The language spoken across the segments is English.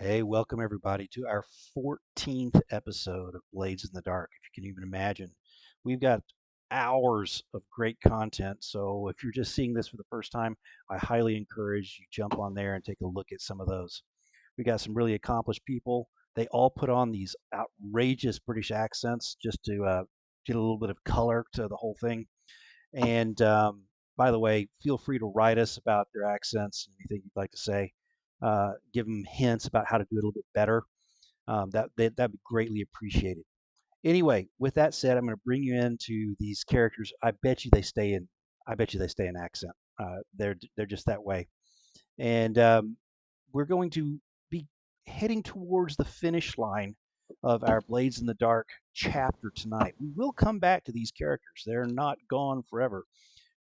Hey, welcome everybody to our 14th episode of Blades in the Dark. If you can even imagine, we've got hours of great content. So if you're just seeing this for the first time, I highly encourage you jump on there and take a look at some of those. We got some really accomplished people. They all put on these outrageous British accents just to get a little bit of color to the whole thing. And by the way, feel free to write us about their accents and anything you'd like to say. Give them hints about how to do it a little bit better. That'd be greatly appreciated. Anyway, with that said, I'm going to bring you into these characters. I bet you they stay in. I bet you they stay in accent. They're just that way. And we're going to be heading towards the finish line of our Blades in the Dark chapter tonight. We will come back to these characters. They're not gone forever.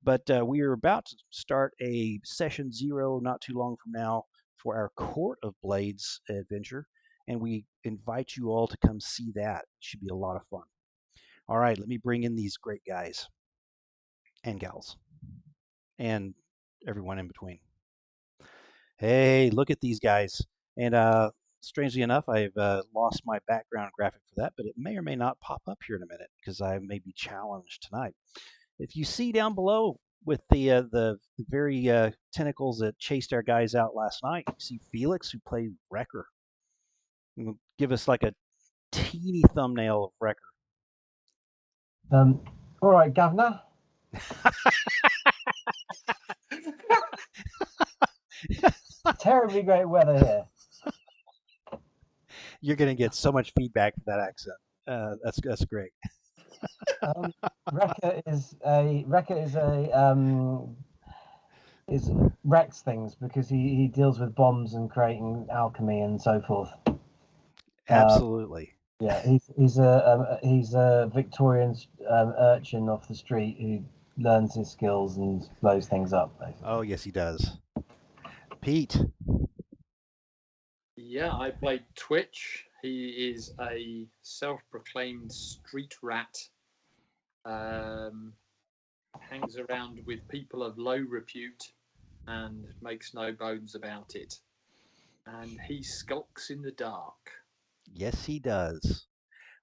But we are about to start a session 0 not too long from now for our Court of Blades adventure, and we invite you all to come see that. It should be a lot of fun. All right, let me bring in these great guys and gals and everyone in between. Hey, look at these guys. And strangely enough, I've lost my background graphic for that, but it may or may not pop up here in a minute because I may be challenged tonight. If you see down below with the very tentacles that chased our guys out last night, you see Felix who played Wrecker. Give us like a teeny thumbnail of Wrecker. All right, Governor. Terribly great weather here. You're going to get so much feedback for that accent. That's great. Wrecker wrecks things because he deals with bombs and creating alchemy and so forth. Absolutely. Yeah, he's a Victorian urchin off the street who learns his skills and blows things up, basically. Oh yes, he does. Pete. Yeah, I played Twitch. He is a self-proclaimed street rat. Hangs around with people of low repute and makes no bones about it. And he skulks in the dark. Yes, he does.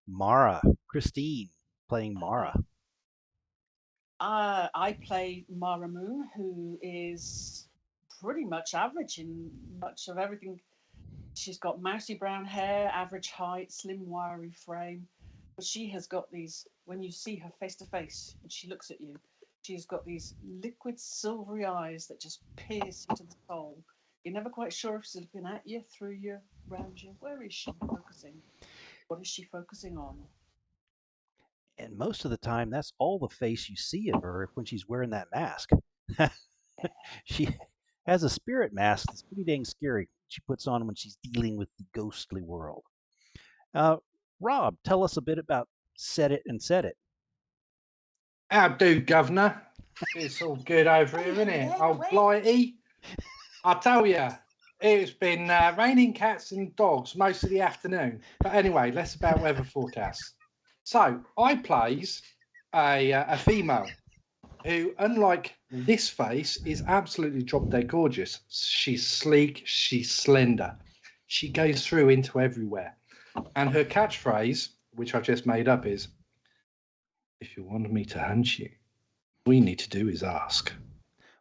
Mara. Christine playing Mara. I play Mara Moon, who is pretty much average in much of everything. She's got mousy brown hair, average height, slim, wiry frame. But she has got these, when you see her face to face and she looks at you, she's got these liquid silvery eyes that just pierce into the soul. You're never quite sure if she's looking at you, through you, around you. Where is she focusing? What is she focusing on? And most of the time, that's all the face you see of her when she's wearing that mask. She has a spirit mask that's pretty dang scary. She puts on when she's dealing with the ghostly world. Rob, tell us a bit about Set It and Set It. How do, Governor? It's all good over here, isn't it? Old Blighty. I tell you, it's been raining cats and dogs most of the afternoon. But anyway, less about weather forecasts. So I plays a female who, unlike this face, is absolutely drop dead gorgeous. She's sleek, she's slender. She goes through into everywhere. And her catchphrase, which I've just made up, is, "If you want me to hunt you, all you need to do is ask."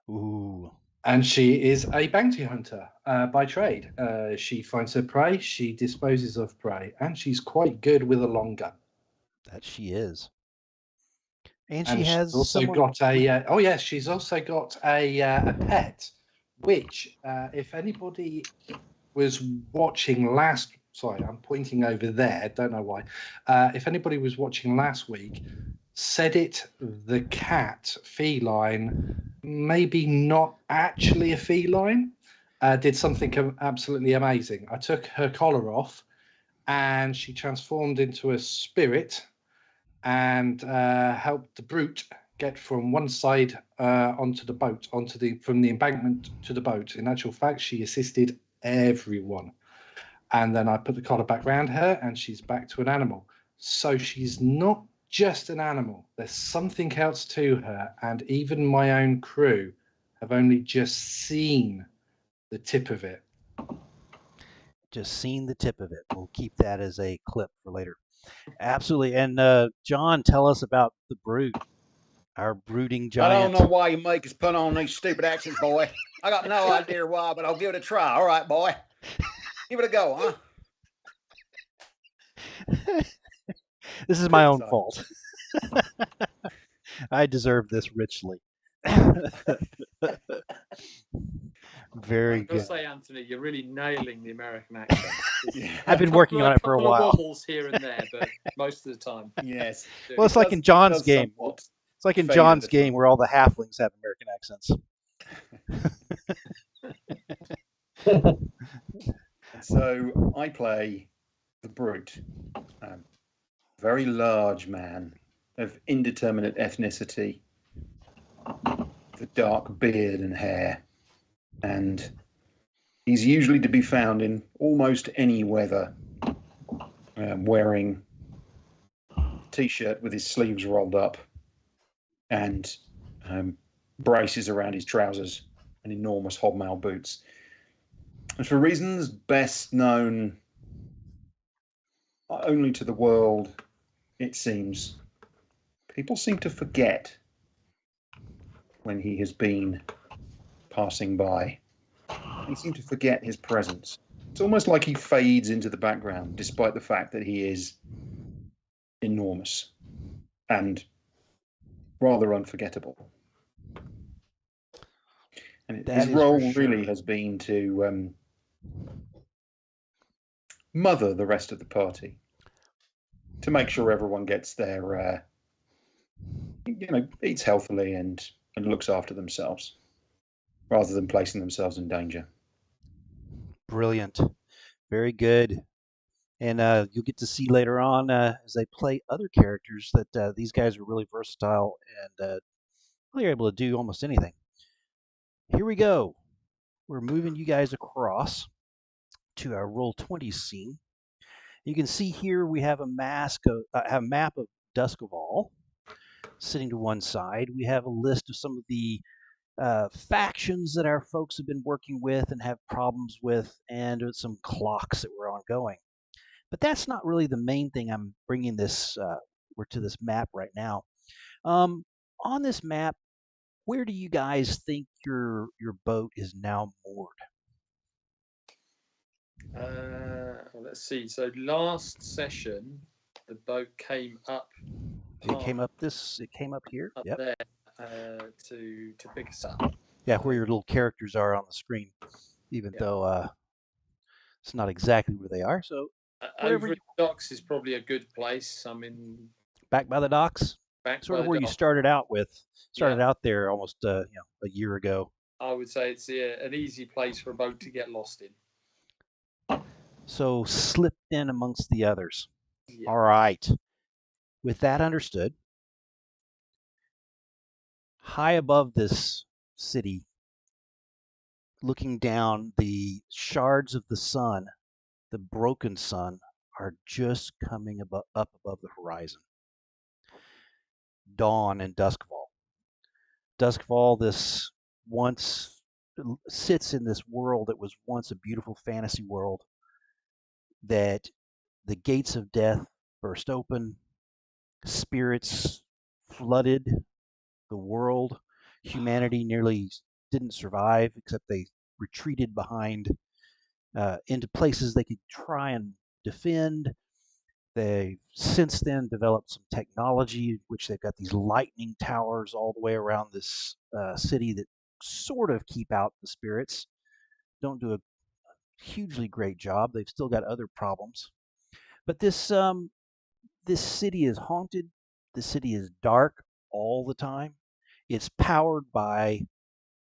Ooh. And she is a bounty hunter by trade. She finds her prey, she disposes of prey, and she's quite good with a long gun. That she is. And And she has she's also someone... got a oh yes, she's also got a pet, which if anybody was watching last, sorry, I'm pointing over there, don't know why. If anybody was watching last week, Said It the cat feline, maybe not actually a feline, did something absolutely amazing. I took her collar off and she transformed into a spirit and helped the brute get from one side onto the boat, from the embankment to the boat. In actual fact, she assisted everyone. And then I put the collar back round her and she's back to an animal. So she's not just an animal. There's something else to her. And even my own crew have only just seen the tip of it. Just seen the tip of it. We'll keep that as a clip for later. Absolutely. And John, tell us about the Brood, our brooding I don't giant. know why you make us put on these stupid accents, boy. I got no idea why, but I'll give it a try. All right, boy. Give it a go, huh? This is my own So, fault. I deserve this richly. Very I've got to good. say, Anthony, you're really nailing the American accent. yeah. I've been working on it for a couple of while. wobbles here and there, but most of the time. Yes. Well, it's like in John's game. Somewhat It's like in fade John's at the front. game where all the halflings have American accents. So I play the Brute, very large man of indeterminate ethnicity, with dark beard and hair, and he's usually to be found in almost any weather, wearing a t-shirt with his sleeves rolled up and braces around his trousers and enormous hobnail boots. And for reasons best known only to the world, it seems, people seem to forget when he has been passing by. They seem to forget his presence. It's almost like he fades into the background, despite the fact that he is enormous and rather unforgettable. And That his is role for sure. really has been to mother the rest of the party, to make sure everyone gets their, eats healthily and looks after themselves, rather than placing themselves in danger. Brilliant. Very good. And you'll get to see later on as they play other characters that these guys are really versatile and really able to do almost anything. Here we go. We're moving you guys across to our Roll20 scene. You can see here we have a map of Duskval sitting to one side. We have a list of some of the factions that our folks have been working with and have problems with, and some clocks that were ongoing. But that's not really the main thing I'm bringing we're to this map right now. On this map, where do you guys think your boat is now moored? Let's see. So last session, the boat came up. It came up here. Up Yep. there to pick us up. Yeah, where your little characters are on the screen, even though it's not exactly where they are. So wherever over the docks is probably a good place. I mean, back by the docks, sort of where you started out there almost a year ago. I would say it's an easy place for a boat to get lost in. So slipped in amongst the others. Yeah. All right. With that understood, high above this city, looking down, the shards of the sun, the broken sun, are just coming up above the horizon. Dawn and Duskval. Duskval, this once sits in this world that was once a beautiful fantasy world, that the gates of death burst open, spirits flooded the world. Humanity nearly didn't survive, except they retreated behind into places they could try and defend. They've since then developed some technology, which they've got these lightning towers all the way around this city that sort of keep out the spirits. Don't do a hugely great job. They've still got other problems. But this city is haunted. The city is dark all the time. It's powered by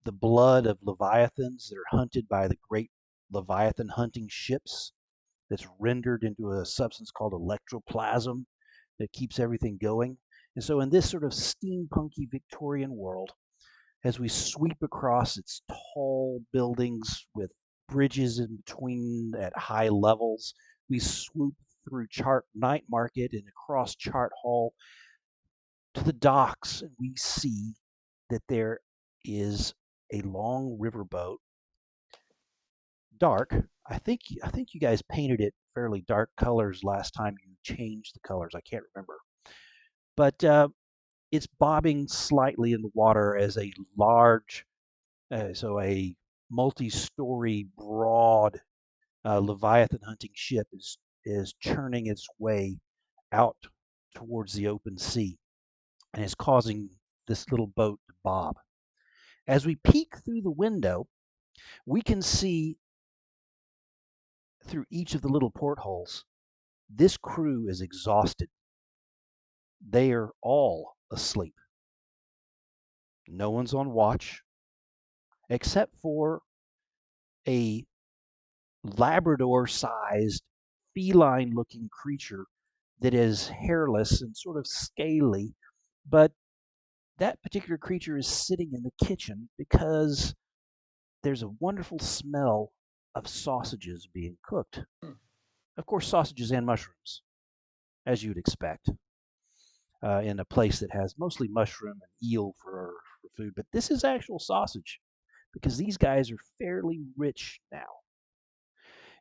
the blood of leviathans that are hunted by the great leviathan hunting ships, that's rendered into a substance called electroplasm that keeps everything going. And so in this sort of steampunky Victorian world, as we sweep across its tall buildings with bridges in between at high levels, we swoop through Chart Night Market and across Chart Hall to the docks, and we see that there is a long riverboat, dark, I think you guys painted it fairly dark colors last time you changed the colors. I can't remember, but it's bobbing slightly in the water as a large, so a multi-story, broad Leviathan hunting ship is churning its way out towards the open sea and is causing this little boat to bob. As we peek through the window, we can see through each of the little portholes. This crew is exhausted. They are all asleep. No one's on watch except for a Labrador sized, feline looking creature that is hairless and sort of scaly, but that particular creature is sitting in the kitchen because there's a wonderful smell of sausages being cooked. Of course, sausages and mushrooms, as you'd expect, in a place that has mostly mushroom and eel for food. But this is actual sausage because these guys are fairly rich now.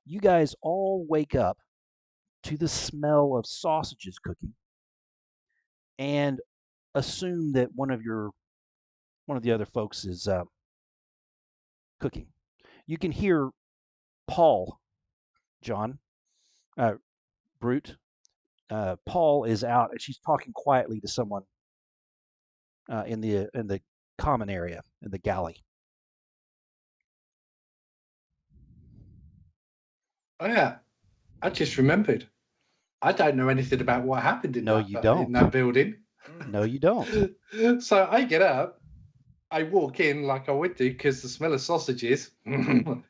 You guys all wake up to the smell of sausages cooking and assume that one of the other folks is cooking. You can hear Paul, John, uh, Brute. Paul is out, and she's talking quietly to someone in the common area in the galley. Oh yeah, I just remembered. I don't know anything about what happened in No, that you don't. in that building. No, you don't. So I get up, I walk in like I would do because the smell of sausages. Who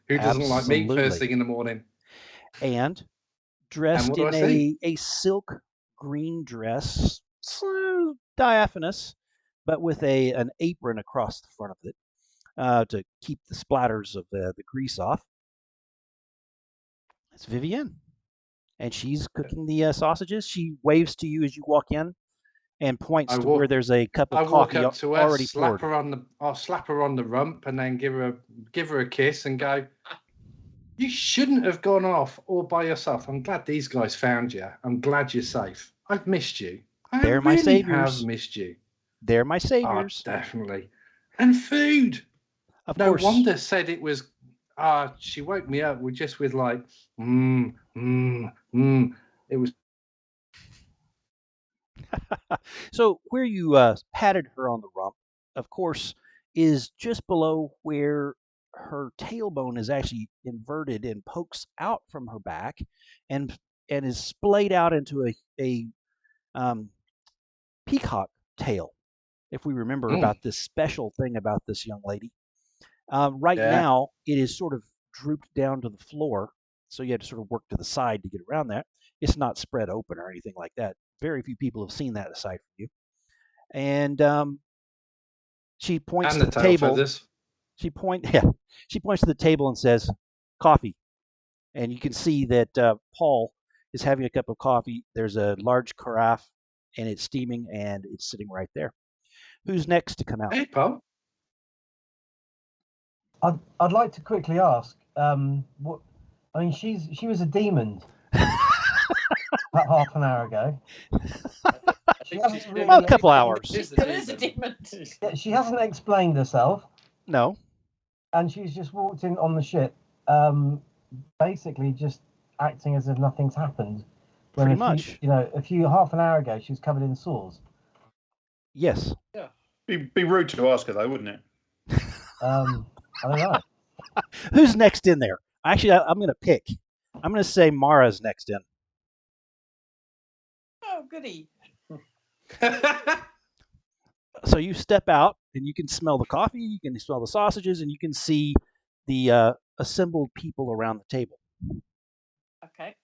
doesn't like meat first Absolutely. thing in the morning? And And dressed what do I in see? a silk green dress, so diaphanous, but with an apron across the front of it to keep the splatters of the grease off. It's Vivienne, and she's cooking the sausages. She waves to you as you walk in and points I to where walk. there's a cup of I walk coffee up to her, already poured. I'll slap her on the rump, and then give her a kiss and go. You shouldn't have gone off all by yourself. I'm glad these guys found you. I'm glad you're safe. I've missed you. I They're my really have saviors. missed you. They're my Ah, saviors. definitely. And food. Of No course. wonder said it was. She woke me up with just with like, It was. So where you patted her on the rump, of course, is just below where her tailbone is actually inverted and pokes out from her back, and is splayed out into a um, peacock tail. If we remember Mm, about this special thing about this young lady, right yeah. now it is sort of drooped down to the floor, so you have to sort of work to the side to get around that. It's not spread open or anything like that. Very few people have seen that aside from you. And she points And to the the tail table. feathers. Yeah, she points to the table and says, "Coffee." And you can see that Paul is having a cup of coffee. There's a large carafe, and it's steaming, and it's sitting right there. Who's next to come out? Hey, Paul. I'd like to quickly ask, what? I mean, she was a demon about half an hour ago. She hasn't She's Well, a really. couple hours. Is There is a demon. She hasn't explained herself, No, and she's just walked in on the ship, basically just acting as if nothing's happened. When pretty much. half an hour ago, she was covered in sores. Yes. Be rude to ask her though, wouldn't it? I don't know. Who's next in there? Actually, I'm going to pick. I'm going to say Mara's next in. Oh, goody. So you step out, and you can smell the coffee, you can smell the sausages, and you can see the assembled people around the table. Okay.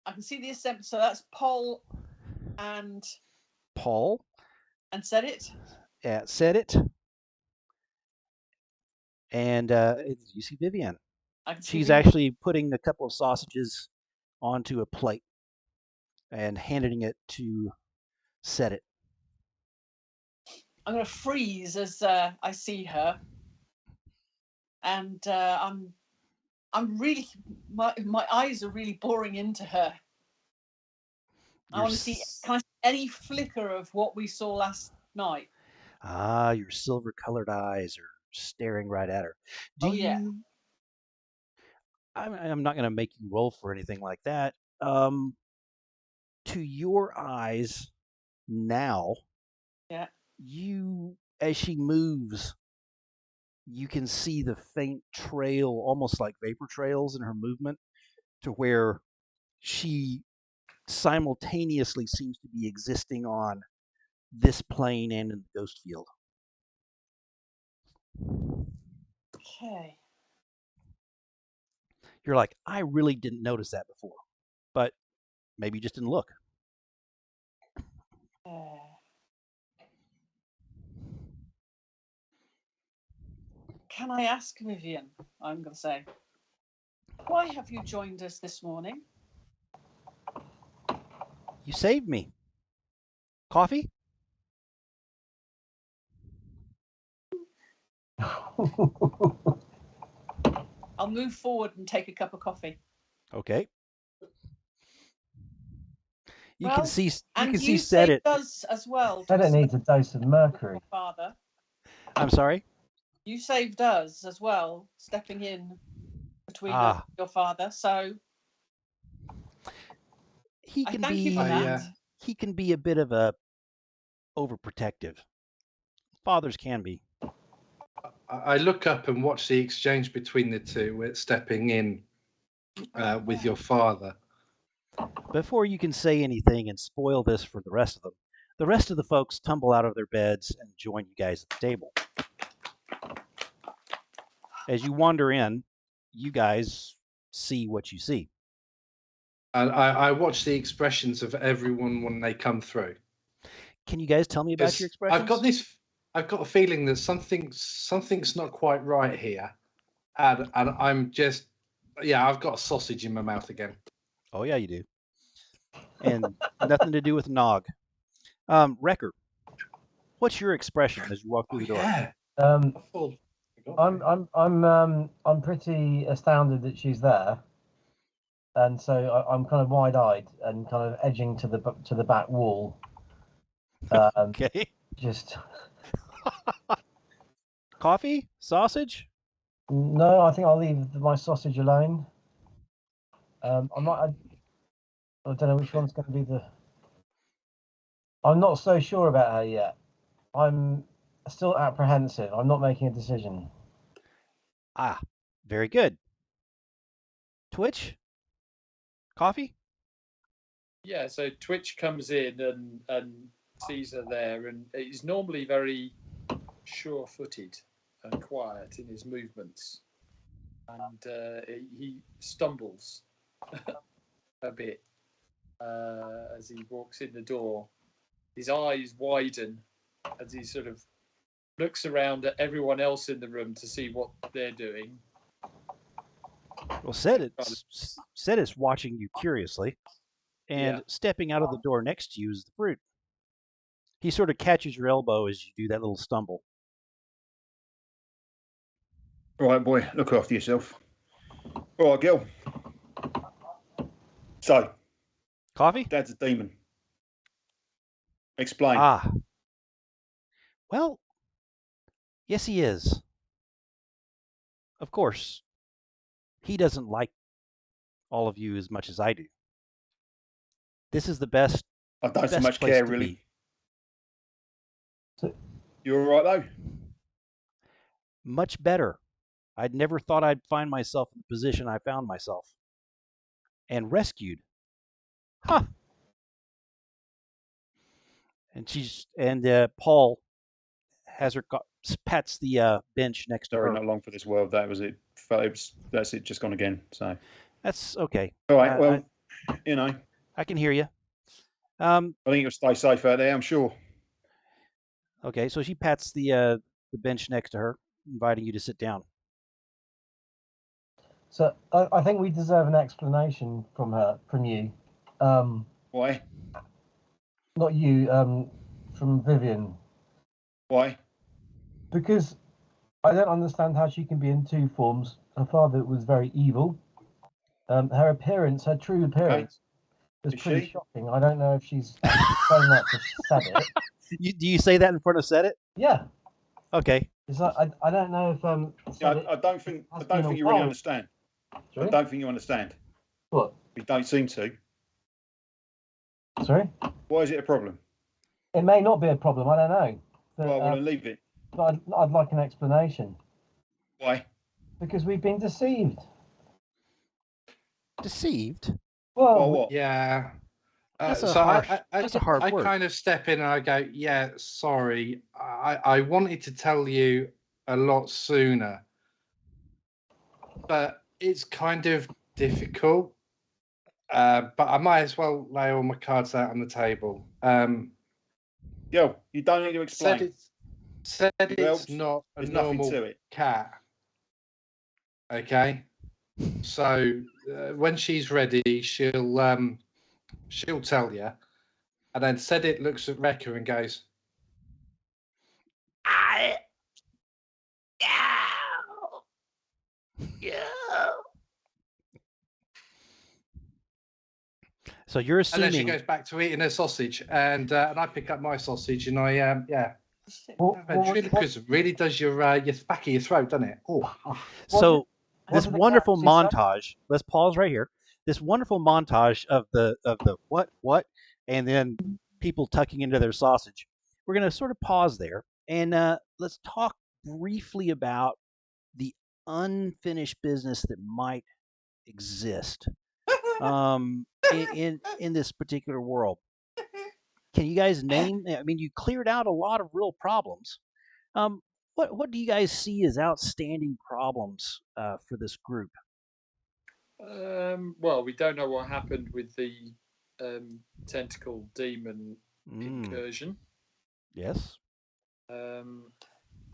I can see the assembly. So that's Paul and Paul said it. said it, and you see Vivienne. I can see She's Vivian. actually putting a couple of sausages onto a plate and handing it to Set It. I'm going to freeze as I see her, and I'm I'm really, my eyes are really boring into her. I want to see, can I see any flicker of what we saw last night? Ah, your silver-colored eyes are staring right at her. Do yeah. you? I'm not going to make you roll for anything like that. To your eyes now, yeah, as she moves, you can see the faint trail, almost like vapor trails in her movement, to where she simultaneously seems to be existing on this plane and in the ghost field. Okay. You're like, I really didn't notice that before, but maybe you just didn't look. Can I ask, Vivian, I'm going to say, why have you joined us this morning? You saved me. Coffee? I'll move forward and take a cup of coffee. Okay. You well, can see. You can see. You Said it does as well. They don't need a dose of mercury. Father. I'm sorry. You saved us as well, stepping in between us and your father. So he can thank be. You for that. He can be a bit of a overprotective. Fathers can be. I look up and watch the exchange between the two. We're stepping in with your father. Before you can say anything and spoil this for the rest of them, the rest of the folks tumble out of their beds and join you guys at the table. As you wander in, you guys see what you see. And I watch the expressions of everyone when they come through. Can you guys tell me about your expressions? I've got a feeling that something's not quite right here, and I'm just, I've got a sausage in my mouth again. Oh yeah, you do, and nothing to do with Nog. Wrecker, what's your expression as you walk through the door? I'm pretty astounded that she's there, and so I'm kind of wide-eyed and kind of edging to the back wall. Okay. Just coffee, sausage. No, I think I'll leave my sausage alone. I don't know which one's going to be the. I'm not so sure about her yet. I'm still apprehensive. I'm not making a decision. Ah, very good. Twitch? Coffee? Yeah, so Twitch comes in and sees her there, and he's normally very sure-footed and quiet in his movements, and he stumbles a bit as he walks in the door. His eyes widen as he sort of looks around at everyone else in the room to see what they're doing. Well, Sedis watching you curiously, and stepping out of the door next to you is the fruit. He sort of catches your elbow as you do that little stumble. All right, boy, look after yourself. All right, Gil. So, coffee? Dad's a demon. Explain. Well, yes, he is. Of course, he doesn't like all of you as much as I do. This is the best. I don't so much care, really. You all right, though? Much better. I'd never thought I'd find myself in the position I found myself. And rescued. Huh. And Paul has her pats the bench next to her. Sorry, not long for this world. That was it. That's it. Just gone again. So that's okay. All right. Well, I can hear you. I think you'll stay safe out there. I'm sure. Okay, so she pats the bench next to her, inviting you to sit down. So I think we deserve an explanation from you. Why? Not you. From Vivian. Why? Because I don't understand how she can be in two forms. Her father was very evil. Her appearance, her true appearance, was Is pretty she? shocking. I don't know if she's actually saying that to said it. Do you say that in front of Said It? Yeah. Okay. It's like, I don't know if Yeah, said it I don't think has been you really aware. understand. Sorry? I don't think you understand. What? You don't seem to. Sorry? Why is it a problem? It may not be a problem. I don't know. But, Well, then leave it. but I'd like an explanation Why? because we've been deceived. Deceived? Well, Well, what? Yeah. That's a So harsh. I That's a hard I word. kind of step in and I go, yeah, sorry. I wanted to tell you a lot sooner, but it's kind of difficult. But I might as well lay all my cards out on the table. Yo, you don't need to Said explain. it's helped. not a There's nothing normal to it. cat. Okay, so when she's ready, she'll tell you. And then said it looks at Rekka and goes, So you're and then she assuming. goes back to eating her sausage, and I pick up my sausage and I yeah. Ventriloquism really does your back of your throat, doesn't it? Oh, So this did the wonderful cat actually say? montage. Let's pause right here. This wonderful montage of the what, and then people tucking into their sausage. We're going to sort of pause there and let's talk briefly about the unfinished business that might exist in this particular world. Can you guys name? I mean, you cleared out a lot of real problems. Um, what do you guys see as outstanding problems for this group? Well, we don't know what happened with the tentacle demon Mm, incursion. yes, Um,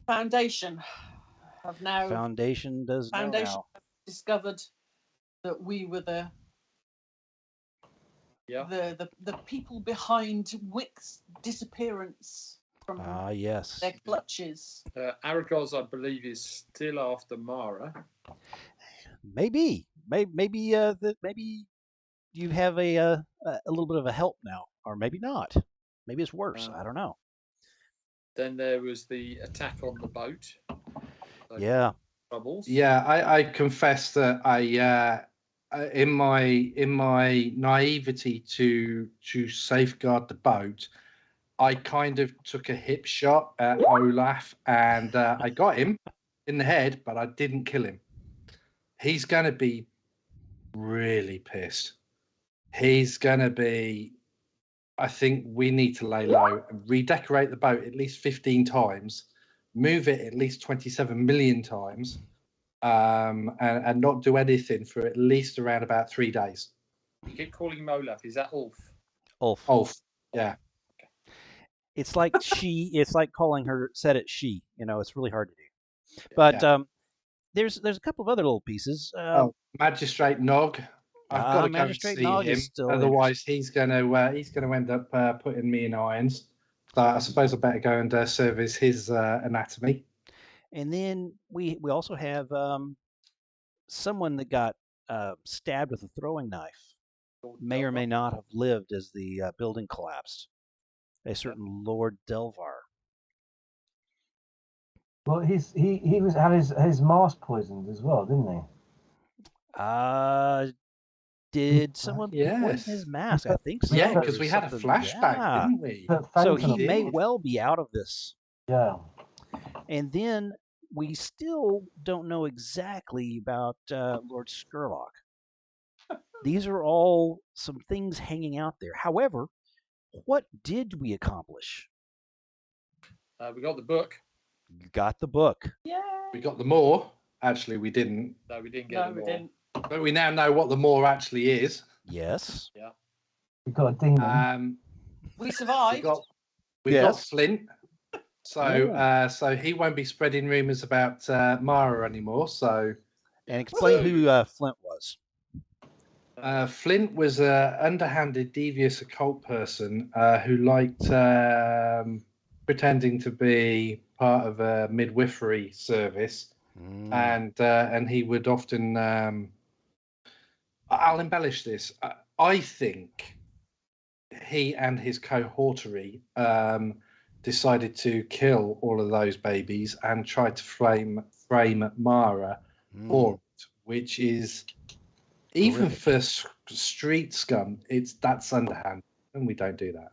Foundation have now Foundation does know Foundation now. discovered that we were yeah. the people behind Wick's disappearance from Ah, yes. their clutches. Aragos, I believe, is still after Mara. Maybe maybe you have a little bit of a help now, or maybe not. Maybe it's worse. I don't know. Then there was the attack on the boat. So Yeah. troubles. yeah. I confess that I in my naivety to safeguard the boat, I kind of took a hip shot at Olaf, and I got him in the head, but I didn't kill him. He's gonna be really pissed. He's gonna be. I think we need to lay low and redecorate the boat at least 15 times, move it at least 27 million times, and not do anything for at least around about 3 days. You keep calling him Olaf. Is that Ulf? Ulf. Ulf, yeah. It's like she. It's like calling her. Said it she. You know, it's really hard to do. But there's a couple of other little pieces. Magistrate Nog. I've got to go and Magistrate see Nog him. is still Otherwise, he's going to end up putting me in irons. So I suppose I better go and service his anatomy. And then we also have someone that got stabbed with a throwing knife. May or may not have lived as the building collapsed. A certain Lord Delvar. Well, he had his mask poisoned as well, didn't he? Did someone Yes. poison his mask? I think so. Yeah, There because was we had a something- flashback, yeah. didn't we? So Faint he on may him. well be out of this. Yeah. And then we still don't know exactly about Lord Skurlock. These are all some things hanging out there. However, what did we accomplish? We got the book. You got the book. Yeah. We got the Moor. Actually, we didn't. No, we didn't get No, them we all. didn't. But we now know what the Moor actually is. Yes. Yeah. We got a demon. We survived. We got Yes. Flint. So he won't be spreading rumors about Mara anymore. So And explain who Flint was. Flint was a underhanded, devious occult person who liked pretending to be part of a midwifery service, and he would often. I'll embellish this. I think he and his cohortery decided to kill all of those babies and tried to frame Mara for it, which is even Horrific. for street scum. That's underhand, and we don't do that.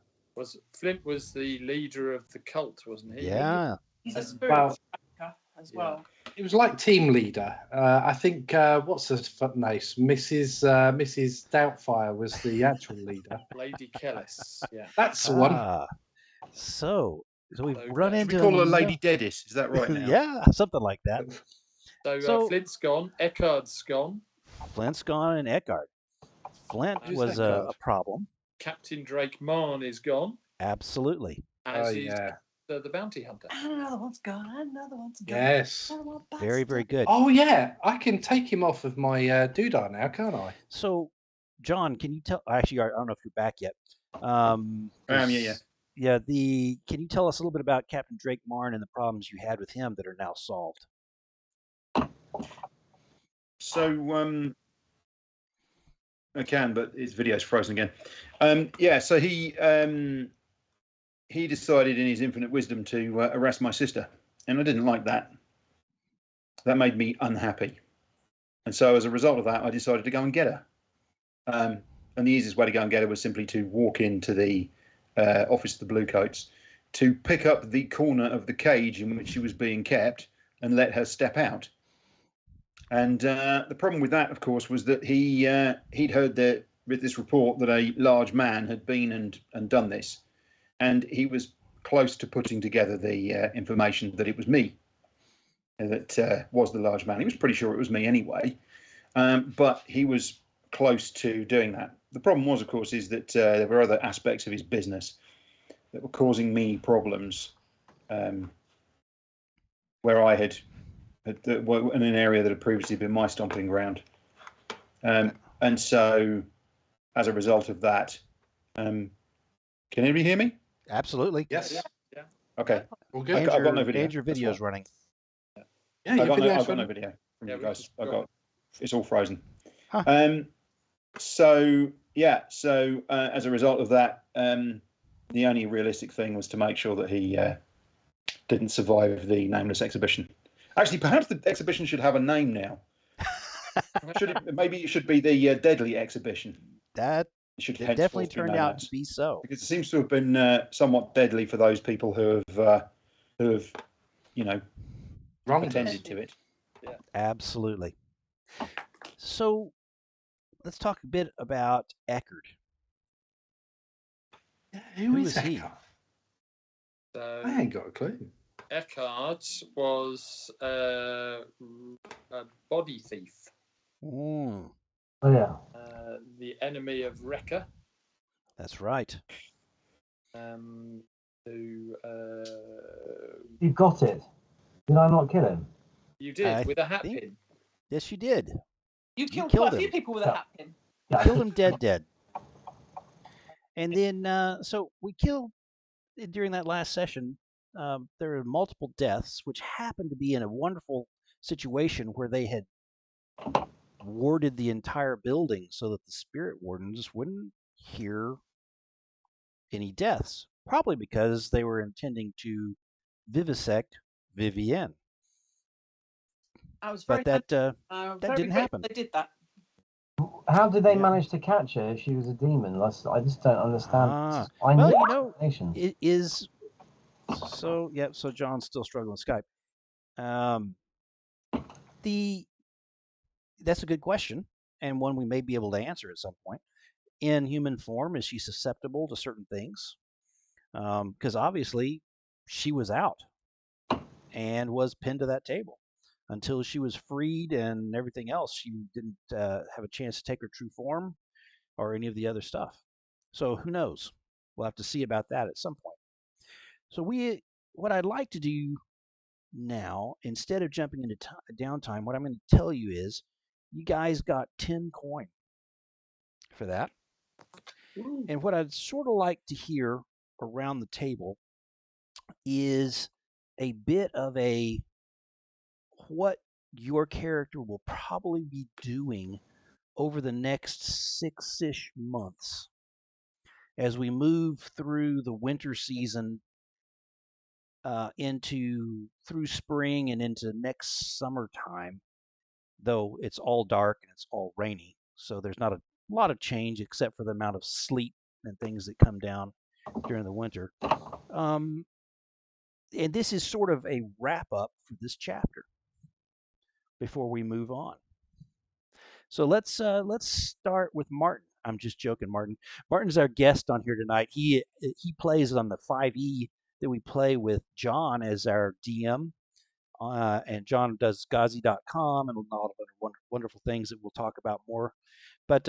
Flint was the leader of the cult, wasn't he? Yeah. He's a spiritual tracker as well. It was like team leader. I think what's her name? Mrs. Doubtfire was the actual leader. Lady Kellis. Yeah. That's the one. So we've So, run should into We call her Nene. Lady Deadis. Is that right now? Yeah, something like that. So Flint's gone. Eckard's gone. Flint's gone and Eckhart. Flint Who's was a Eckhart? problem. Captain Drake Marn is gone. Absolutely. As is the bounty hunter. And another one's gone. Another one's gone. Yes. Very, very good. Oh yeah, I can take him off of my doodah now, can't I? So, John, can you tell? Actually, I don't know if you're back yet. Yeah. Yeah. Can you tell us a little bit about Captain Drake Marn and the problems you had with him that are now solved? So I can, but his video's frozen again. Yeah. So he decided in his infinite wisdom to arrest my sister, and I didn't like that. That made me unhappy, and so as a result of that, I decided to go and get her. And the easiest way to go and get her was simply to walk into the office of the Bluecoats, to pick up the corner of the cage in which she was being kept, and let her step out. And the problem with that, of course, was that he'd heard this report that a large man had been and done this. And he was close to putting together the information that it was me that was the large man. He was pretty sure it was me anyway, but he was close to doing that. The problem was, of course, is that there were other aspects of his business that were causing me problems, where I had in an area that had previously been my stomping ground, and so as a result of that, can anybody hear me? Absolutely. Yes. Yeah. Okay. Well, good. I've got no video. And your video's running. Yeah, I've got video's no running. video from Yeah, you we guys. just I've got- got it's all frozen. Huh. So as a result of that, the only realistic thing was to make sure that he didn't survive the nameless exhibition. Actually, perhaps the exhibition should have a name now. Maybe it should be the Deadly Exhibition. That It should it definitely henceforth be turned known out as, to be so. because it seems to have been somewhat deadly for those people who have Wrong. attended to it. Absolutely. So let's talk a bit about Eckert. Who is he? Eckhart? So I ain't got a clue. Eckhart was a body thief, Mm, Oh yeah. the enemy of Wrecker, that's right. who You got it. Did I not kill him? you did I with a hat think- pin. Yes, you did. You killed killed quite a few him. people with a Yeah. hat pin. Yeah. Killed him dead. And then, so we killed during that last session. There were multiple deaths, which happened to be in a wonderful situation where they had warded the entire building so that the spirit wardens wouldn't hear any deaths. Probably because they were intending to vivisect Vivienne. I was very But that very didn't grateful happen. They did that. How did they Yeah. manage to catch her if she was a demon? I just don't understand. Ah. I Well, need you know, explanation. it is so. Yeah. So John's still struggling with Skype. That's a good question, and one we may be able to answer at some point. In human form, is she susceptible to certain things? Because obviously, she was out and was pinned to that table until she was freed and everything else. She didn't have a chance to take her true form or any of the other stuff. So who knows? We'll have to see about that at some point. So what I'd like to do now, instead of jumping into downtime, what I'm going to tell you is, you guys got 10 coin for that. And what I'd sort of like to hear around the table is a bit of a what your character will probably be doing over the next 6-ish months as we move through the winter season into through spring and into next summertime, though it's all dark and it's all rainy. So there's not a lot of change except for the amount of sleet and things that come down during the winter. And this is sort of a wrap up for this chapter before we move on. So let's start with Martin. I'm just joking, Martin. Martin's our guest on here tonight. He plays on the 5e that we play with John as our DM. And John does Ghazi.com and a lot of other wonderful things that we'll talk about more. But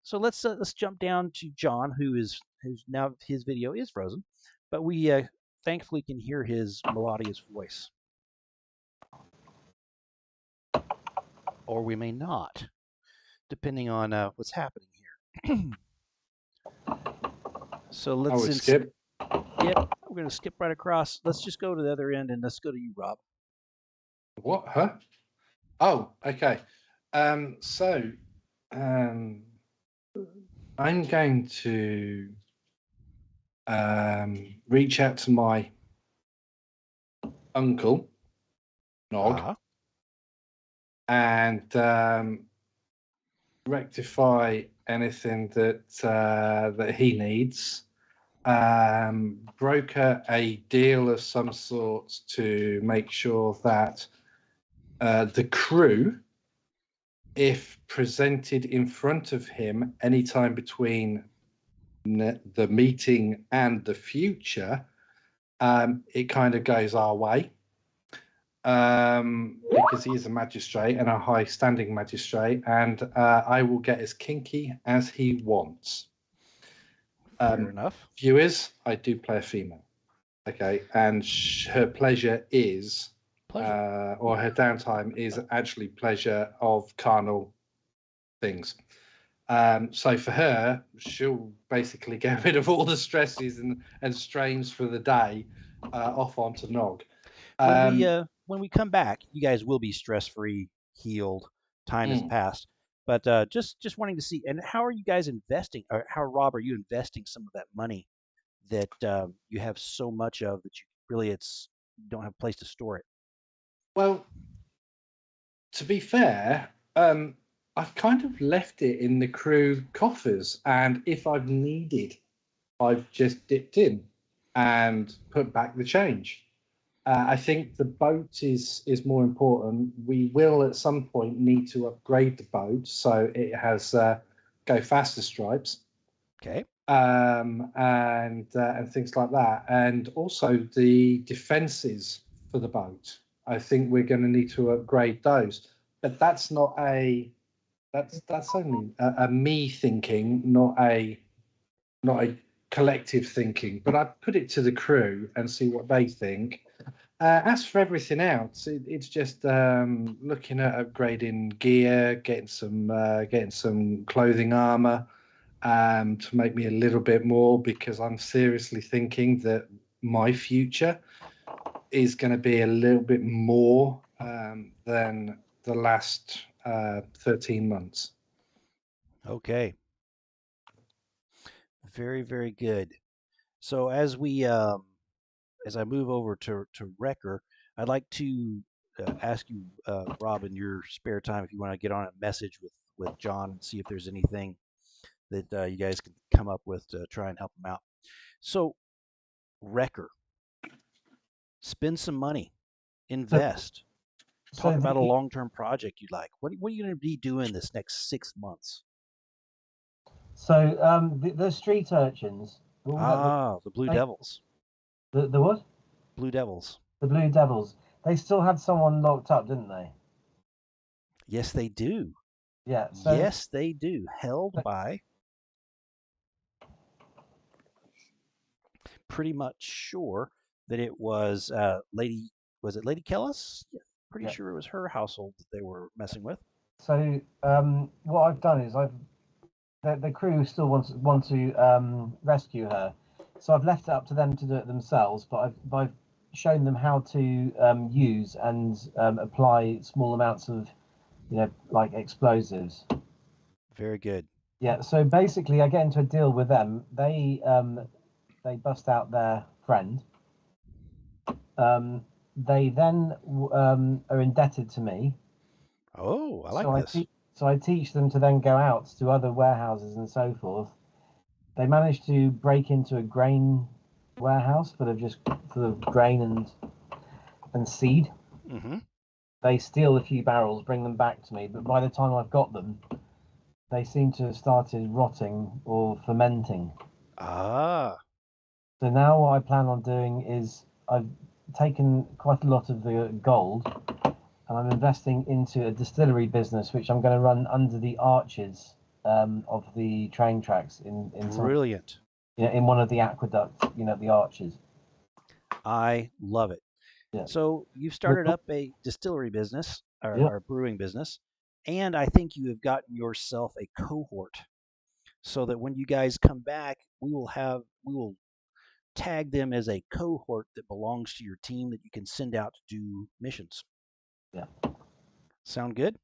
so let's jump down to John, who's now his video is frozen, but we thankfully can hear his melodious voice, or we may not, depending on what's happening here. So let's skip. Yep, we're going to skip right across. Let's just go to the other end and let's go to you, Rob. What? Huh? Oh, okay. So I'm going to reach out to my uncle, Nog, and rectify anything that he needs. Broker a deal of some sort to make sure that the crew, if presented in front of him anytime between the meeting and the future, it kind of goes our way, because he is a magistrate and a high-standing magistrate, and I will get as kinky as he wants. Fair enough. Viewers, I do play a female. Okay, and her pleasure is, or her downtime is actually pleasure of carnal things. So for her, she'll basically get rid of all the stresses and strains for the day off onto Nog. When we come back, you guys will be stress-free, healed. Time has passed. But just wanting to see, and how are you guys investing? Or how, Rob, are you investing some of that money that you have so much of that you really you don't have a place to store it? Well, to be fair, I've kind of left it in the crew coffers, and if I've needed, I've just dipped in and put back the change. I think the boat is more important. We will at some point need to upgrade the boat so it has go faster stripes. Okay. And things like that, and also the defences for the boat. I think we're going to need to upgrade those, but that's not that's only a me thinking, not a collective thinking. But I put it to the crew and see what they think. As for everything else, it's just looking at upgrading gear, getting some clothing armor, to make me a little bit more, because I'm seriously thinking that my future is going to be a little bit more than the last 13 months. Okay. Very, very good. So as we as I move over to Wrecker, I'd like to ask you, Rob, in your spare time, if you want to get on a message with John and see if there's anything that you guys can come up with to try and help him out. So, Wrecker, spend some money, invest. Talk about a long-term project you'd like. What are you going to be doing this next 6 months? So the street urchins. The Blue Devils. The what? Blue Devils. The Blue Devils. They still had someone locked up, didn't they? Yes, they do. Yeah. So, yes, they do. Held by. Pretty much sure that it was Lady. Was it Lady Kellis? Yeah, pretty sure it was her household that they were messing with. So what I've done is the crew still want to rescue her. so I've left it up to them to do it themselves, but I've shown them how to use and apply small amounts of, like explosives. Very good. Yeah. So basically, I get into a deal with them. They bust out their friend. They then are indebted to me. Oh, I like So this. so I teach them to then go out to other warehouses and so forth. They managed to break into a grain warehouse full of grain and seed. Mm-hmm. They steal a few barrels, bring them back to me, but by the time I've got them, they seem to have started rotting or fermenting. Ah, So now what I plan on doing is I've taken quite a lot of the gold and I'm investing into a distillery business, which I'm going to run under the arches of the train tracks in brilliant. in one of the aqueducts, the arches. I love it. Yeah. So you've started up a distillery business Yeah. or brewing business, and I think you have gotten yourself a cohort so that when you guys come back, we will tag them as a cohort that belongs to your team that you can send out to do missions. Yeah. Sound good?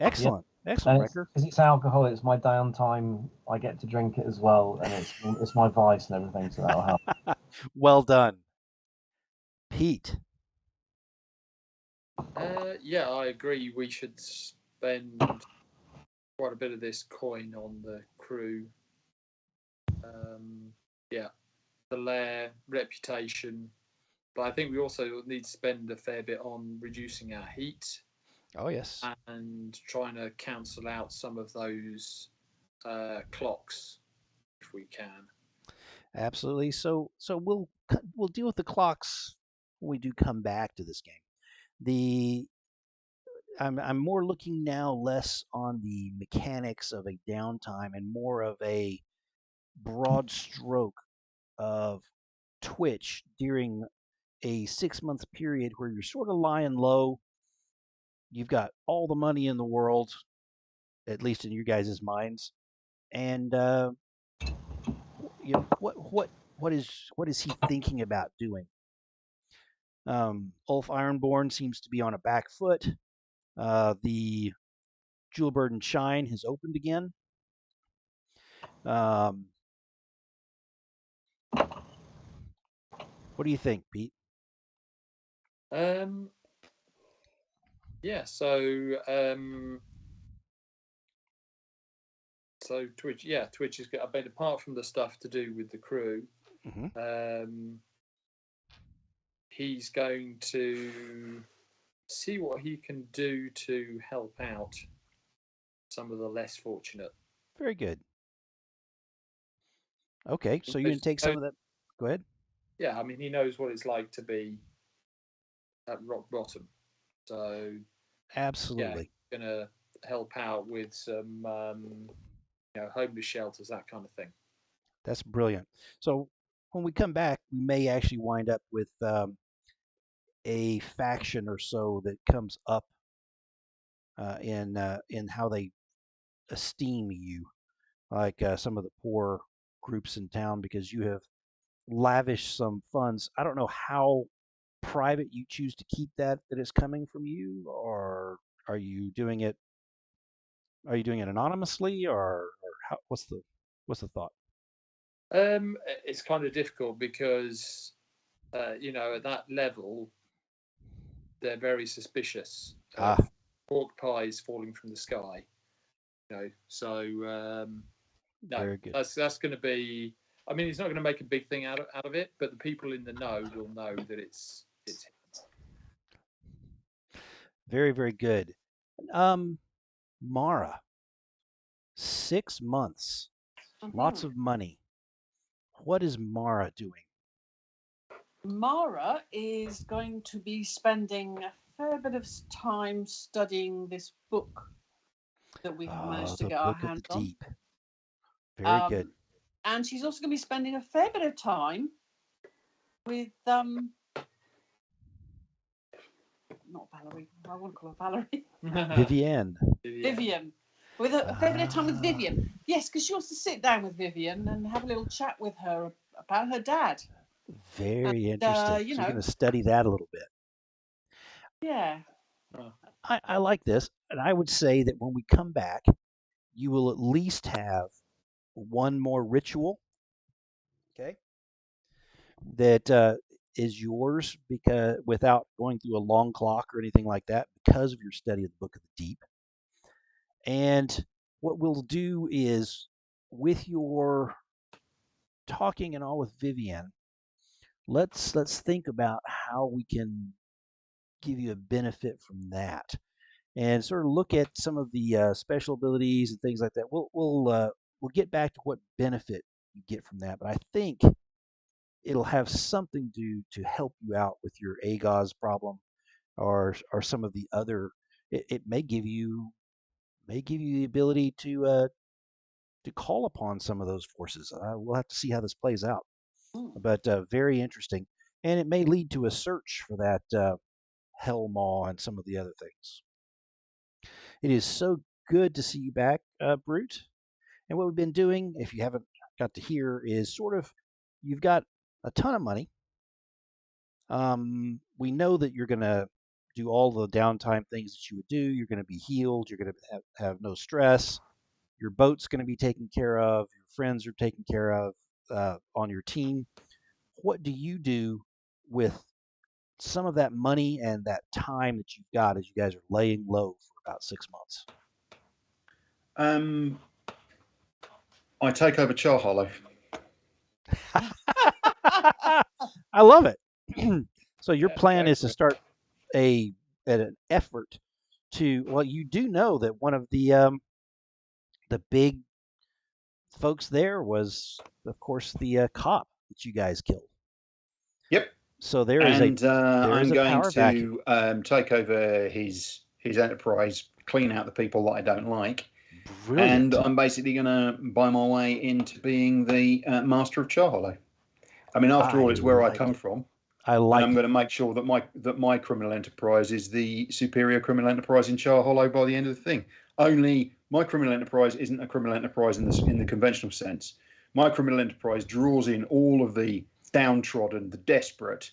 Excellent. Excellent, Wrecker. Because it's alcohol, it's my downtime. I get to drink it as well, and it's my vice and everything, so that'll help. Well done. Pete. Yeah, I agree. We should spend quite a bit of this coin on the crew. Yeah, the lair, reputation, but I think we also need to spend a fair bit on reducing our heat Oh, yes. and trying to cancel out some of those clocks if we can. Absolutely. So we'll deal with the clocks when we do come back to this game. I'm more looking now less on the mechanics of a downtime and more of a broad stroke of Twitch during a 6 month period where you're sort of lying low. You've got all the money in the world, at least in your guys' minds, and what is he thinking about doing? Ulf Ironborn seems to be on a back foot. The Jewel Burden Shine has opened again. What do you think, Pete? Yeah, so Twitch, Twitch is good. I mean, apart from the stuff to do with the crew, Mm-hmm. He's going to see what he can do to help out some of the less fortunate. Very good. Okay, so you're going to take some of that. Go ahead. Yeah, I mean, he knows what it's like to be at rock bottom. So, Absolutely. yeah, going to help out with some, homeless shelters, that kind of thing. That's brilliant. So when we come back, we may actually wind up with a faction or so that comes up in how they esteem you, like some of the poor groups in town, because you have lavished some funds. I don't know how private you choose to keep that is coming from you, or are you doing it anonymously, or how, what's the thought? It's kind of difficult because at that level they're very suspicious of pork pies falling from the sky. So no, very good. That's going to be. I mean, he's not going to make a big thing out of it, but the people in the know will know that it's. Very, very good. Mara, 6 months, lots of money. What is Mara doing? Mara is going to be spending a fair bit of time studying this book that we've managed to get our hands on. Deep. Very good. And she's also going to be spending a fair bit of time with not Valerie. I won't call her Valerie. Vivienne. Vivienne. With a fair bit of time with Vivienne. Yes, because she wants to sit down with Vivienne and have a little chat with her about her dad. Very interesting. you So you're know. going to study that a little bit. Yeah. I like this, and I would say that when we come back, you will at least have one more ritual, okay, that is yours because without going through a long clock or anything like that, because of your study of the Book of the Deep. And what we'll do is, with your talking and all with Vivian, let's think about how we can give you a benefit from that, and sort of look at some of the special abilities and things like that. We'll get back to what benefit you get from that, but I think it'll have something to help you out with your AGOS problem, or some of the other. It may give you the ability to call upon some of those forces. We'll have to see how this plays out, but very interesting, and it may lead to a search for that Hell Maw and some of the other things. It is so good to see you back, Brute. And what we've been doing, if you haven't got to hear, is sort of you've got a ton of money. We know that you're going to do all the downtime things that you would do. You're going to be healed. You're going to have no stress. Your boat's going to be taken care of. Your friends are taken care of on your team. What do you do with some of that money and that time that you've got as you guys are laying low for about 6 months? I take over Char Hollow. I love it. So your Yeah, plan go is for to it. start an effort to, well, you do know that one of the big folks there was, of course, the cop that you guys killed. Yep. So there is And I'm a going power vacuum. to take over his enterprise, clean out the people that I don't like, Brilliant. and I'm basically going to buy my way into being the master of Char Hollow. I mean, after I all, it's where I like come it. from, I and like I'm it. going to make sure that my criminal enterprise is the superior criminal enterprise in Char Hollow by the end of the thing. Only my criminal enterprise isn't a criminal enterprise in the conventional sense. My criminal enterprise draws in all of the downtrodden, the desperate,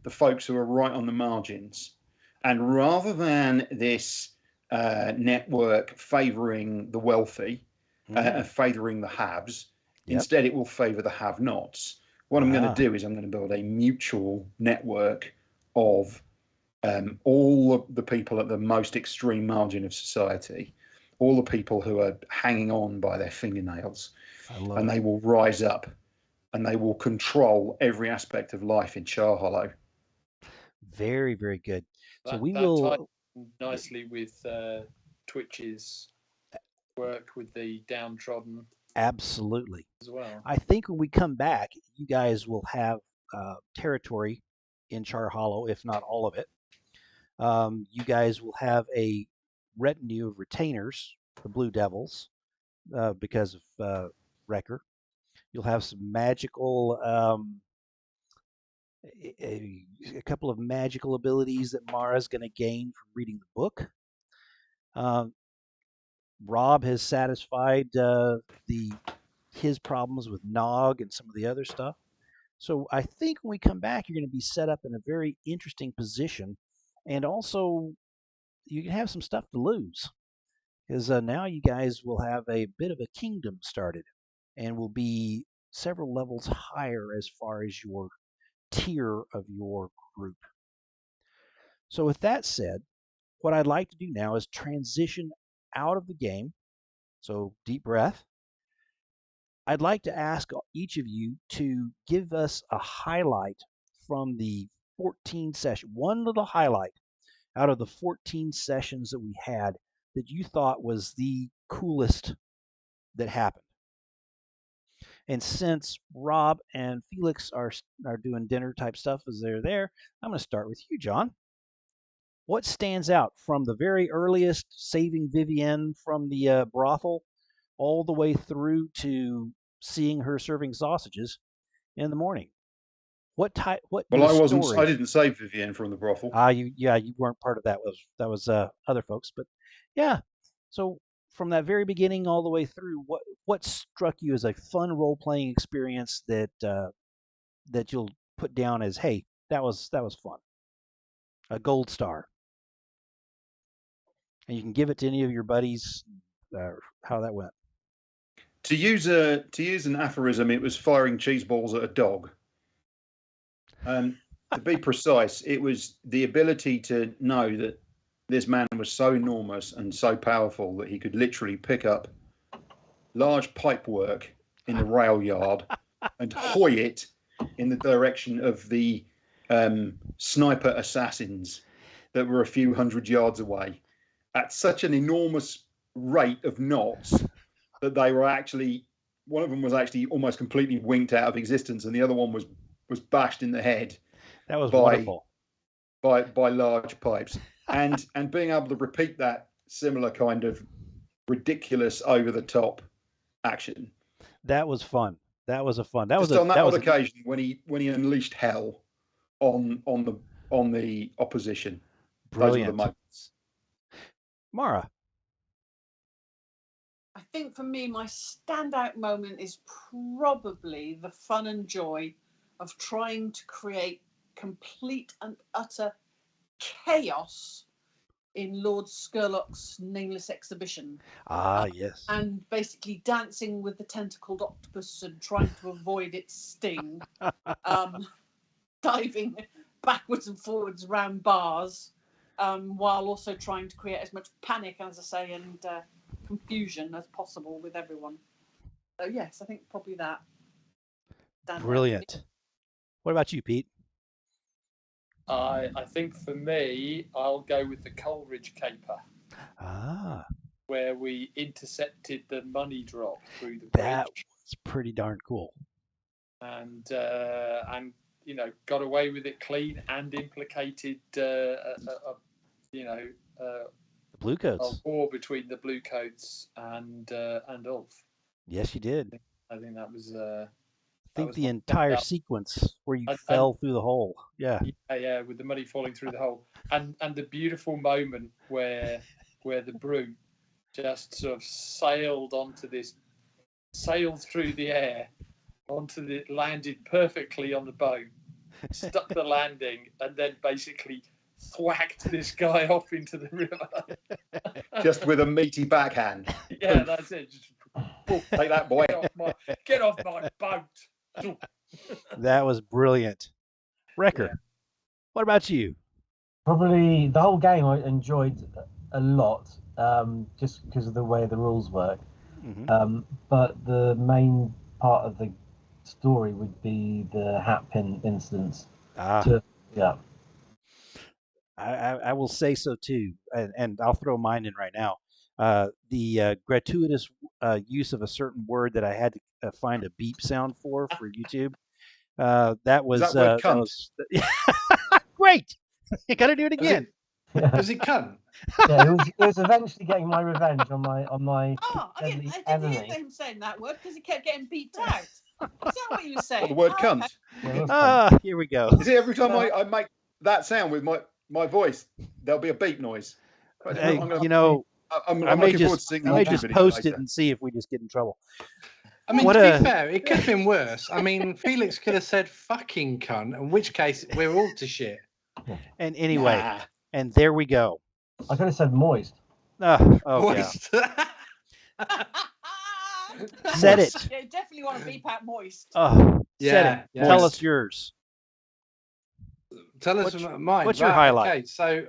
the folks who are right on the margins, and rather than this network favouring the wealthy, favouring the haves, Yep. instead it will favour the have-nots. What I'm going to Ah. do is I'm going to build a mutual network of all of the people at the most extreme margin of society, all the people who are hanging on by their fingernails, I love and it. they will rise up and they will control every aspect of life in Char Hollow. Very, very good. So we That ties will nicely with Twitch's work with the downtrodden absolutely. as well. I think when we come back, you guys will have territory in Char Hollow, if not all of it. You guys will have a retinue of retainers, the Blue Devils, because of Wrecker. You'll have some magical, a couple of magical abilities that Mara's going to gain from reading the book. Rob has satisfied his problems with Nog and some of the other stuff. So I think when we come back, you're going to be set up in a very interesting position, and also you can have some stuff to lose because now you guys will have a bit of a kingdom started, and will be several levels higher as far as your tier of your group. So with that said, what I'd like to do now is transition out of the game. So deep breath. I'd like to ask each of you to give us a highlight from the 14 session, one little highlight out of the 14 sessions that we had that you thought was the coolest that happened. And since Rob and Felix are doing dinner type stuff as they're there, I'm going to start with you, John. What stands out from the very earliest saving Vivienne from the brothel all the way through to seeing her serving sausages in the morning? What type? What do Well, the I stories? didn't save Vivienne from the brothel. You weren't part of that. Was other folks, but yeah. So from that very beginning all the way through, what struck you as a fun role playing experience that that you'll put down as, hey, that was fun, a gold star, and you can give it to any of your buddies. How that went. To use an aphorism, it was firing cheese balls at a dog. To be precise, it was the ability to know that this man was so enormous and so powerful that he could literally pick up large pipework in the rail yard and hoy it in the direction of the sniper assassins that were a few hundred yards away at such an enormous rate of knots that they were actually, one of them was actually almost completely winked out of existence, and the other one was bashed in the head. That was wonderful. By large pipes, and being able to repeat that similar kind of ridiculous, over the top action. That was fun. That was a fun. That Just was on that odd occasion when he unleashed hell on the opposition. Brilliant. Those were the moments. Mara. I think for me, my standout moment is probably the fun and joy of trying to create complete and utter chaos in Lord Skurlock's nameless exhibition. Yes. And basically dancing with the tentacled octopus and trying to avoid its sting, diving backwards and forwards around bars, while also trying to create as much panic, as I say, and confusion as possible with everyone. So yes, I think probably that. Brilliant. What about you, Pete? I think for me, I'll go with the Coleridge caper. Where we intercepted the money drop through the bridge. That was pretty darn cool. And got away with it clean and implicated the Bluecoats. A war between the Bluecoats and Ulf. Yes, you did. I think that was. I think the entire sequence where you fell through the hole. Yeah. Yeah, with the money falling through the hole, and the beautiful moment where the brute just sort of sailed through the air, landed perfectly on the boat, stuck the landing, and then basically thwacked this guy off into the river. Just with a meaty backhand. Yeah, that's it. Just, take that, boy. Get off my boat. That was brilliant. Wrecker, yeah. What about you? Probably the whole game I enjoyed a lot, just because of the way the rules work. Mm-hmm. But the main part of the story would be the hat pin incidents. Yeah. I will say so too, and I'll throw mine in right now. The gratuitous use of a certain word that I had to find a beep sound for YouTube. That was that was great. You got to do it again. Was it cunt? Yeah, it was eventually getting my revenge on my I didn't hear him saying that word because he kept getting beeped out. Is that what you were saying? The word cunt. Yeah, here we go. Is it every time I make that sound with my voice, there'll be a beep noise? Hey, I'm looking forward to seeing the I may YouTube just video post later. it and see if we just get in trouble. I mean, to be fair, it could have been worse. I mean, Felix could have said fucking cunt, in which case we're all to shit. And anyway, and there we go. I could have said moist. Moist. Yeah. Said it. Yeah, you definitely want to beep out moist. Said it. Yeah. Tell us yours. Tell us mine. What's your highlight? Okay, so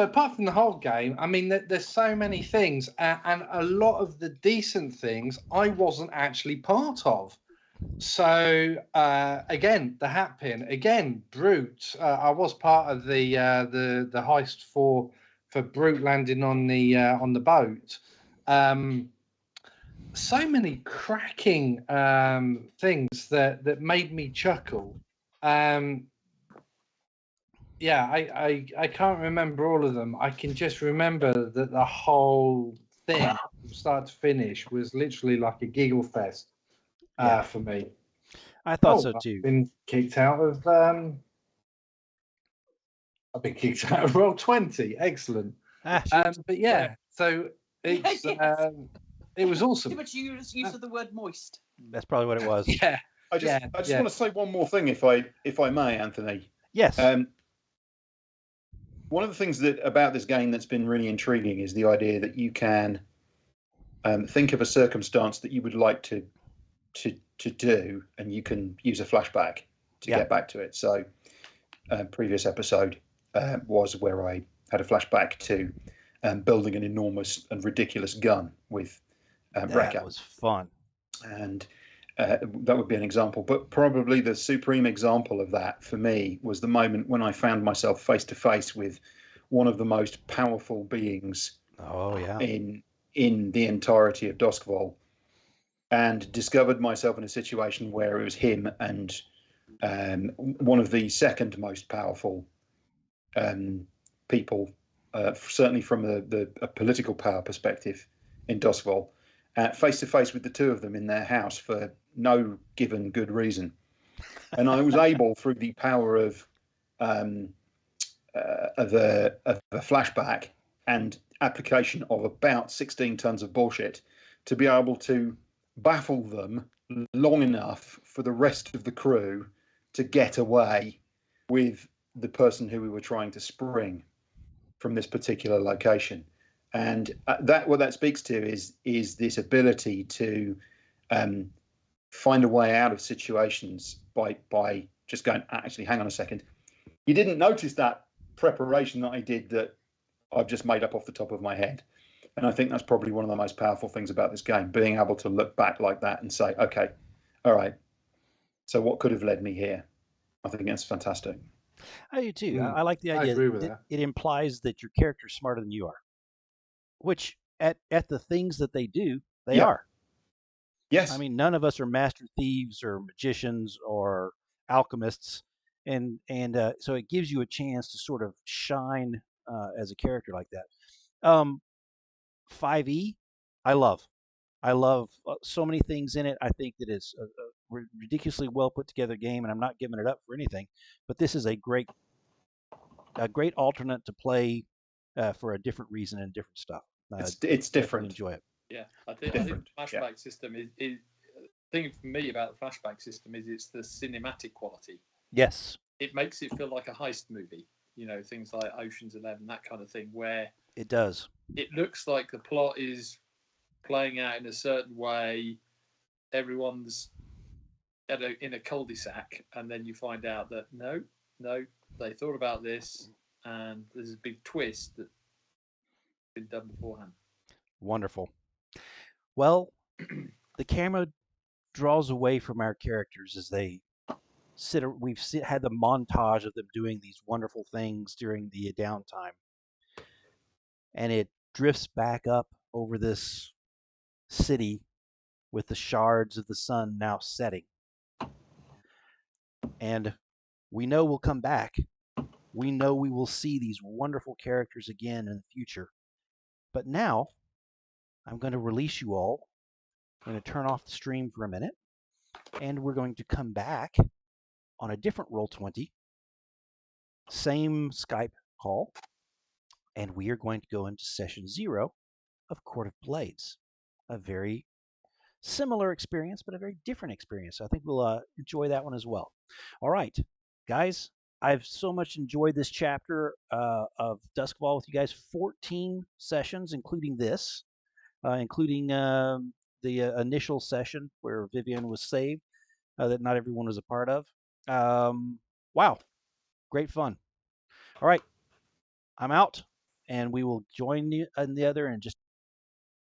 apart from the whole game, I mean, there's so many things, and a lot of the decent things I wasn't actually part of. So again, the hat pin, again, Brute. I was part of the heist for Brute landing on the boat. So many cracking things that made me chuckle. Yeah, I can't remember all of them. I can just remember that the whole thing, from start to finish, was literally like a giggle fest for me. I thought so too. I've been kicked out of Roll20. Excellent. But yeah, so it's it was awesome. Too much use of the word moist. That's probably what it was. Yeah. I just Yeah. want to say one more thing, if I may, Anthony. Yes. One of the things about this game that's been really intriguing is the idea that you can think of a circumstance that you would like to do, and you can use a flashback to get back to it. So, previous episode was where I had a flashback to building an enormous and ridiculous gun with that was fun. And that would be an example. But probably the supreme example of that for me was the moment when I found myself face to face with one of the most powerful beings in the entirety of Duskfall, and discovered myself in a situation where it was him and one of the second most powerful people, certainly from a political power perspective in Duskfall, face to face with the two of them in their house for no given good reason. And I was able, through the power of a flashback and application of about 16 tons of bullshit, to be able to baffle them long enough for the rest of the crew to get away with the person who we were trying to spring from this particular location. And what that speaks to is this ability to find a way out of situations by just going, actually, hang on a second. You didn't notice that preparation that I did that I've just made up off the top of my head. And I think that's probably one of the most powerful things about this game, being able to look back like that and say, okay, all right, so what could have led me here? I think that's fantastic. I do too. I like the idea. I agree with that. It implies that your character's smarter than you are, which at the things that they do, they are. Yes. I mean, none of us are master thieves or magicians or alchemists, and so it gives you a chance to sort of shine as a character like that. 5e, I love. I love so many things in it. I think that it's a ridiculously well put together game, and I'm not giving it up for anything. But this is a great alternate to play for a different reason and different stuff. It's different. Enjoy it. Yeah, I think the flashback system is the thing for me about the flashback system is it's the cinematic quality. Yes. It makes it feel like a heist movie. You know, things like Ocean's 11, that kind of thing, where it does. It looks like the plot is playing out in a certain way. Everyone's in a cul-de-sac, and then you find out that no, they thought about this, and there's a big twist that's been done beforehand. Wonderful. Well, the camera draws away from our characters as they sit. We've had the montage of them doing these wonderful things during the downtime, and it drifts back up over this city with the shards of the sun now setting. And we know we'll come back. We know we will see these wonderful characters again in the future. But now, I'm going to release you all. I'm going to turn off the stream for a minute, and we're going to come back on a different Roll20, same Skype call, and we are going to go into session 0 of Court of Blades. A very similar experience, but a very different experience. I think we'll enjoy that one as well. All right, guys, I've so much enjoyed this chapter of Duskfall with you guys. 14 sessions, including this, including the initial session where Vivian was saved, that not everyone was a part of. Wow, great fun. All right, I'm out, and we will join you in the other in just